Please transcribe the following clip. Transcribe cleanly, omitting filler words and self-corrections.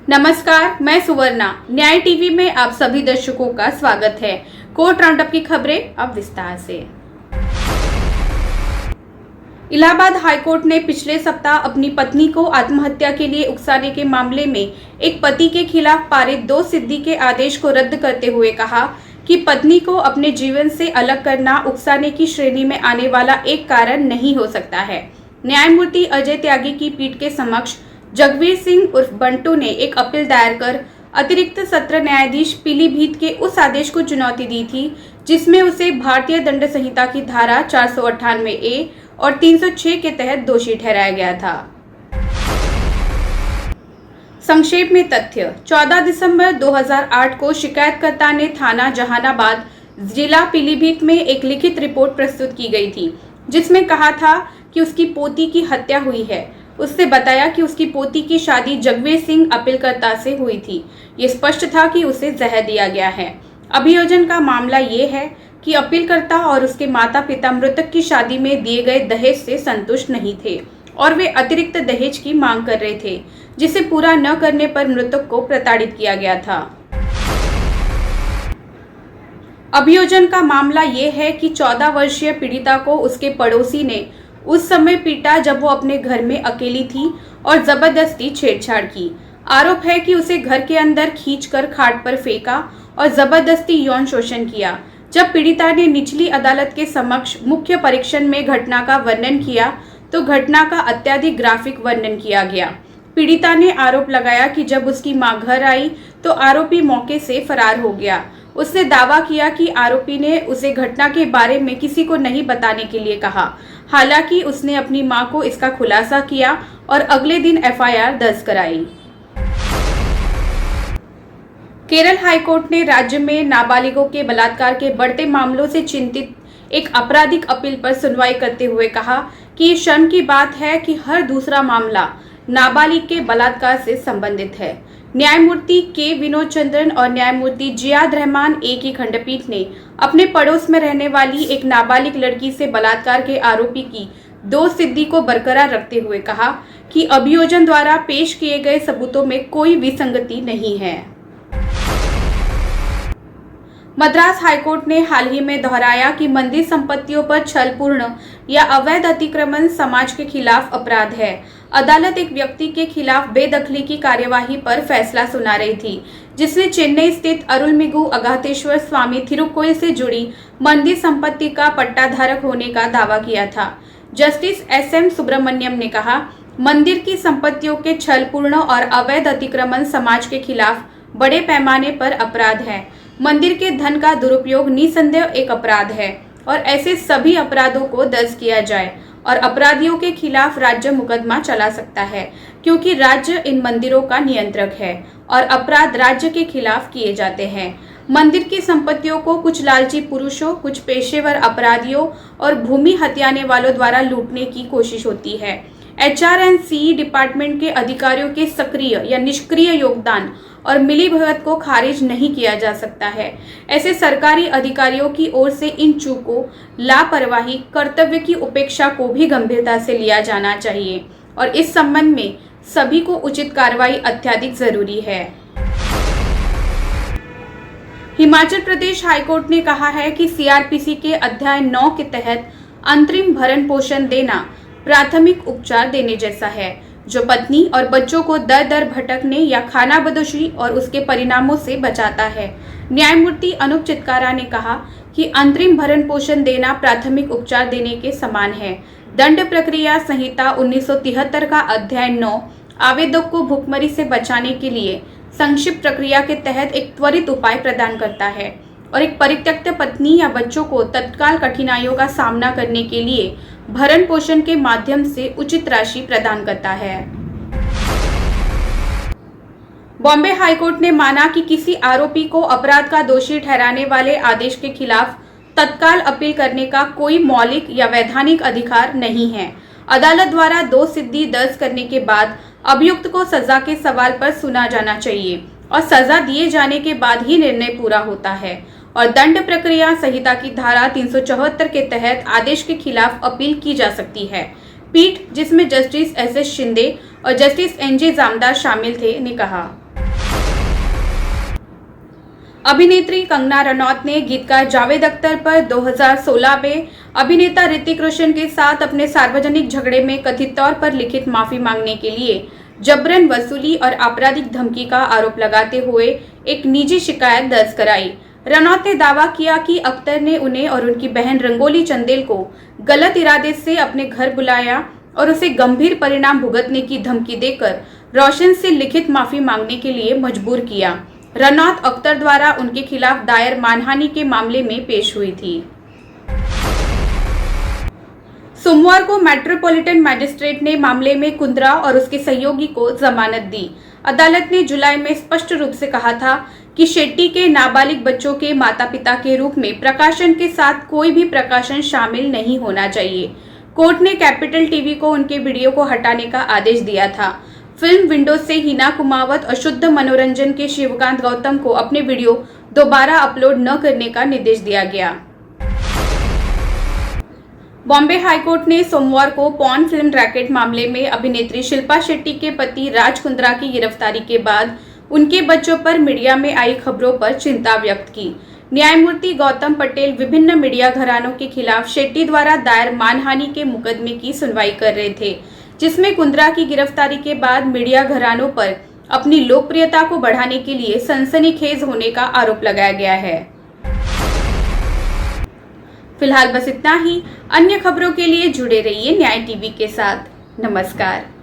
नमस्कार, मैं सुवर्णा। न्याय टीवी में आप सभी दर्शकों का स्वागत है। कोर्ट राउंडअप की खबरें अब विस्तार से। इलाहाबाद हाईकोर्ट ने पिछले सप्ताह अपनी पत्नी को आत्महत्या के लिए उकसाने के मामले में एक पति के खिलाफ पारित 2 सिद्धि के आदेश को रद्द करते हुए कहा कि पत्नी को अपने जीवन से अलग करना उकसाने की श्रेणी में आने वाला एक कारण नहीं हो सकता है। न्यायमूर्ति अजय त्यागी की पीठ के समक्ष जगवीर सिंह उर्फ बंटू ने एक अपील दायर कर अतिरिक्त सत्र न्यायाधीश पीलीभीत के उस आदेश को चुनौती दी थी जिसमें उसे भारतीय दंड संहिता की धारा 498A और 306 के तहत दोषी ठहराया गया था। संक्षेप में तथ्य: 14 दिसंबर 2008 को शिकायतकर्ता ने थाना जहानाबाद, जिला पीलीभीत में एक लिखित रिपोर्ट प्रस्तुत की गई थी जिसमें कहा था कि उसकी पोती की हत्या हुई है। उसने बताया कि उसकी पोती की शादी जगवीर सिंह अपीलकर्ता से हुई थी। ये स्पष्ट था कि उसे जहर दिया गया है। अभियोजन का मामला ये है कि अपीलकर्ता और उसके माता पिता मृतक की शादी में दिए गए दहेज से संतुष्ट नहीं थे और वे अतिरिक्त दहेज की मांग कर रहे थे, जिसे पूरा न करने पर मृतक को प्रताड़ित किया गया था। अभियोजन का मामला ये है कि 14 वर्षीय पीड़िता को उसके पड़ोसी ने उस समय पीटा जब वो अपने घर में अकेली थी और जबरदस्ती छेड़छाड़ की। आरोप है कि उसे घर के अंदर खींचकर खाट पर फेंका और जबरदस्ती यौन शोषण किया। जब पीड़िता ने निचली अदालत के समक्ष मुख्य परीक्षण में घटना का वर्णन किया तो घटना का अत्यधिक ग्राफिक वर्णन किया गया। पीड़िता ने आरोप लगाया कि जब उसकी मां घर आई तो आरोपी मौके से फरार हो गया। उसने दावा किया कि आरोपी ने उसे घटना के बारे में किसी को नहीं बताने के लिए कहा। हालांकि उसने अपनी मां को इसका खुलासा किया और अगले दिन एफआईआर दर्ज कराई। केरल हाईकोर्ट ने राज्य में नाबालिगों के बलात्कार के बढ़ते मामलों से चिंतित एक आपराधिक अपील पर सुनवाई करते हुए कहा कि ये शर्म की बात है कि हर दूसरा मामला नाबालिग के बलात्कार से संबंधित है। न्यायमूर्ति के विनोद चंद्रन और न्यायमूर्ति जियाद रहमान ए की खंडपीठ ने अपने पड़ोस में रहने वाली एक नाबालिग लड़की से बलात्कार के आरोपी की 2 सिद्धि को बरकरार रखते हुए कहा कि अभियोजन द्वारा पेश किए गए सबूतों में कोई विसंगति नहीं है। मद्रास हाईकोर्ट ने हाल ही में दोहराया कि मंदिर संपत्तियों पर छलपूर्ण या अवैध अतिक्रमण समाज के खिलाफ अपराध है। अदालत एक व्यक्ति के खिलाफ बेदखली की कार्यवाही पर फैसला सुना रही थी जिसने चेन्नई स्थित अरुलमिगु अगाथेश्वर स्वामी थिरुकोयल से जुड़ी मंदिर संपत्ति का पट्टाधारक होने का दावा किया था। जस्टिस SM सुब्रमण्यम ने कहा, मंदिर की संपत्तियों के छलपूर्ण और अवैध अतिक्रमण समाज के खिलाफ बड़े पैमाने पर अपराध है। मंदिर के धन का दुरुपयोग निसंदेह एक अपराध है और ऐसे सभी अपराधों को दर्ज किया जाए और अपराधियों के खिलाफ राज्य मुकदमा चला सकता है क्योंकि राज्य इन मंदिरों का नियंत्रक है और अपराध राज्य के खिलाफ किए जाते हैं। मंदिर की संपत्तियों को कुछ लालची पुरुषों, कुछ पेशेवर अपराधियों और भूमि हथियाने वालों द्वारा लूटने की कोशिश होती है। HR&CE डिपार्टमेंट के अधिकारियों के सक्रिय या निष्क्रिय योगदान और मिलीभगत को खारिज नहीं किया जा सकता है। ऐसे सरकारी अधिकारियों की ओर से इन चूकों, लापरवाही, कर्तव्य की उपेक्षा को भी गंभीरता से लिया जाना चाहिए और इस संबंध में सभी को उचित कार्रवाई अत्यधिक जरूरी है। हिमाचल प्रदेश हाईकोर्ट ने कहा है कि CRPC के अध्याय 9 के तहत अंतरिम भरण पोषण देना प्राथमिक उपचार देने जैसा है जो पत्नी और बच्चों को दर दर भटकने या खानाबदोशी और उसके परिणामों से बचाता है। न्यायमूर्ति अनूप चितकारा ने कहा कि अंतरिम भरण पोषण देना प्राथमिक उपचार देने के समान है। दंड प्रक्रिया संहिता 1973 का अध्याय 9 आवेदक को भुखमरी से बचाने के लिए संक्षिप्त प्रक्रिया के तहत एक त्वरित उपाय प्रदान करता है और एक परित्यक्त पत्नी या बच्चों को तत्काल कठिनाइयों का सामना करने के लिए भरण पोषण के माध्यम से उचित राशि प्रदान करता है। बॉम्बे हाईकोर्ट ने माना कि किसी आरोपी को अपराध का दोषी ठहराने वाले आदेश के खिलाफ तत्काल अपील करने का कोई मौलिक या वैधानिक अधिकार नहीं है। अदालत द्वारा 2 सिद्धि दर्ज करने के बाद अभियुक्त को सजा के सवाल पर सुना जाना चाहिए और सजा दिए जाने के बाद ही निर्णय पूरा होता है और दंड प्रक्रिया संहिता की धारा 374 के तहत आदेश के खिलाफ अपील की जा सकती है। पीठ, जिसमें जस्टिस SS शिंदे और जस्टिस NJ जामदार शामिल थे, ने कहा। अभिनेत्री कंगना रनौत ने गीतकार जावेद अख्तर पर 2016 में अभिनेता ऋतिक रोशन के साथ अपने सार्वजनिक झगड़े में कथित तौर पर लिखित माफी मांगने के लिए जबरन वसूली और आपराधिक धमकी का आरोप लगाते हुए एक निजी शिकायत दर्ज कराई। रनौत ने दावा किया कि अख्तर ने उन्हें और उनकी बहन रंगोली चंदेल को गलत इरादे से अपने घर बुलाया और उसे गंभीर परिणाम भुगतने की धमकी देकर रोशन से लिखित माफी मांगने के लिए मजबूर किया। रनौत अख्तर द्वारा उनके खिलाफ दायर मानहानि के मामले में पेश हुई थी। सोमवार को मेट्रोपॉलिटन मैजिस्ट्रेट ने मामले में कुंद्रा और उसके सहयोगी को जमानत दी। अदालत ने जुलाई में स्पष्ट रूप से कहा था कि शेट्टी के नाबालिग बच्चों के माता-पिता के रूप में प्रकाशन के साथ कोई भी प्रकाशन शामिल नहीं होना चाहिए। कोर्ट ने कैपिटल टीवी को उनके वीडियो को हटाने का आदेश दिया था। फिल्म विंडोज से हिना कुमावत और शुद्ध मनोरंजन के शिवकांत गौतम को अपने वीडियो दोबारा अपलोड न करने का निर्देश दिया गया। बॉम्बे हाईकोर्ट ने सोमवार को पॉर्न फिल्म रैकेट मामले में अभिनेत्री शिल्पा शेट्टी के पति राज कुंद्रा की गिरफ्तारी के बाद उनके बच्चों पर मीडिया में आई खबरों पर चिंता व्यक्त की। न्यायमूर्ति गौतम पटेल विभिन्न मीडिया घरानों के खिलाफ शेट्टी द्वारा दायर मानहानि के मुकदमे की सुनवाई कर रहे थे, जिसमें कुंद्रा की गिरफ्तारी के बाद मीडिया घरानों पर अपनी लोकप्रियता को बढ़ाने के लिए सनसनीखेज होने का आरोप लगाया गया है। फिलहाल बस इतना ही। अन्य खबरों के लिए जुड़े रहिए न्याय टीवी के साथ। नमस्कार।